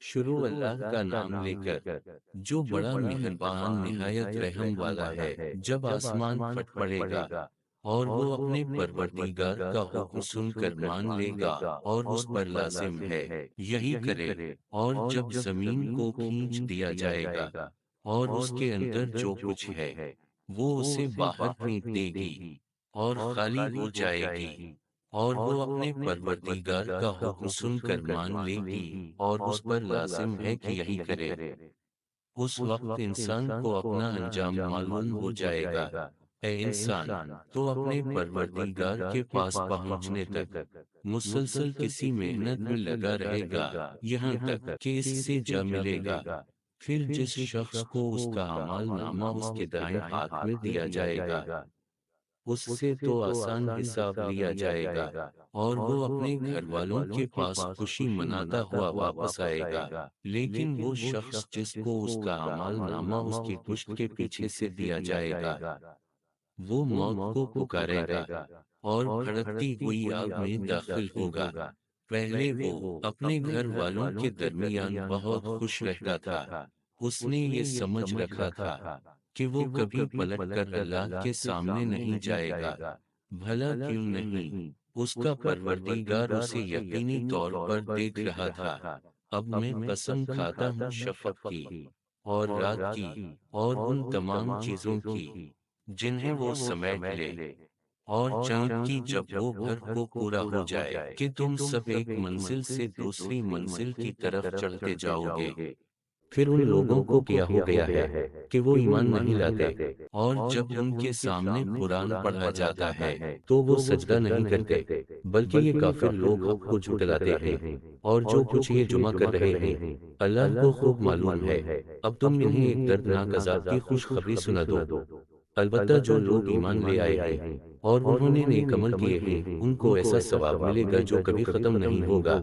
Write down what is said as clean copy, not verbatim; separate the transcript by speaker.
Speaker 1: شروع اللہ کا نام لے کر، جو بڑا مہربان نہایت رحم والا ہے۔ جب آسمان پھٹ پڑے گا اور وہ اپنے پروردگار کا حکم سن کر مان لے گا اور اس پر لازم ہے یہی کرے، اور جب زمین کو کھینچ دیا جائے گا اور اس کے اندر جو کچھ ہے وہ اسے باہر پھینک دے گی اور خالی ہو جائے گی، اور وہ اپنے پروردگار کا حکم سن کر مان لے گی اور اس پر لازم ہے کہ یہی کرے۔ اس وقت انسان کو اپنا انجام معلوم ہو جائے گا۔ اے انسان، تو اپنے پروردگار کے پاس پہنچنے تک مسلسل کسی محنت میں لگا رہے گا، یہاں تک کہ اس سے جا ملے گا۔ پھر جس شخص کو اس کا اعمال نامہ اس کے دائیں ہاتھ میں دیا جائے گا، اس سے تو آسان حساب لیا جائے گا اور وہ اپنے گھر والوں کے پاس خوشی مناتا ہوا واپس آئے گا۔ لیکن وہ شخص جس کو اس کا اعمال نامہ اس کی پشت کے پیچھے سے دیا جائے گا، وہ موت کو پکارے گا اور بھڑکتی ہوئی آگ میں داخل ہوگا۔ پہلے وہ اپنے گھر والوں کے درمیان بہت خوش رہتا تھا۔ اس نے یہ سمجھ رکھا تھا کہ وہ کبھی پلٹ کر اللہ کے سامنے نہیں جائے گا۔ بھلا کیوں نہیں؟ اس کا پروردگار اسے یقینی طور پر دیکھ رہا تھا۔ اب میں قسم کھاتا ہوں شفق کی اور رات کی اور ان تمام چیزوں کی جنہیں وہ سمیٹ لے، اور چاند کی جب وہ بھر کو پورا ہو جائے کہ تم سب ایک منزل سے دوسری منزل کی طرف چڑھتے جاؤ گے۔ پھر ان لوگوں کو کیا ہو گیا ہے کہ وہ ایمان نہیں لاتے، اور جب ان کے سامنے قرآن پڑھا جاتا ہے تو وہ سجدہ نہیں کرتے، بلکہ یہ کافر لوگ حق کو جھٹلاتے ہیں، اور جو کچھ یہ جمع کر رہے ہیں اللہ کو خوب معلوم ہے۔ اب تم انہیں ایک دردناک عذاب کی خوشخبری سنا دو۔ البتہ جو لوگ ایمان لے آئے ہیں اور انہوں نے نیک عمل کیے ہیں ان کو ایسا ثواب ملے گا جو کبھی ختم نہیں ہوگا۔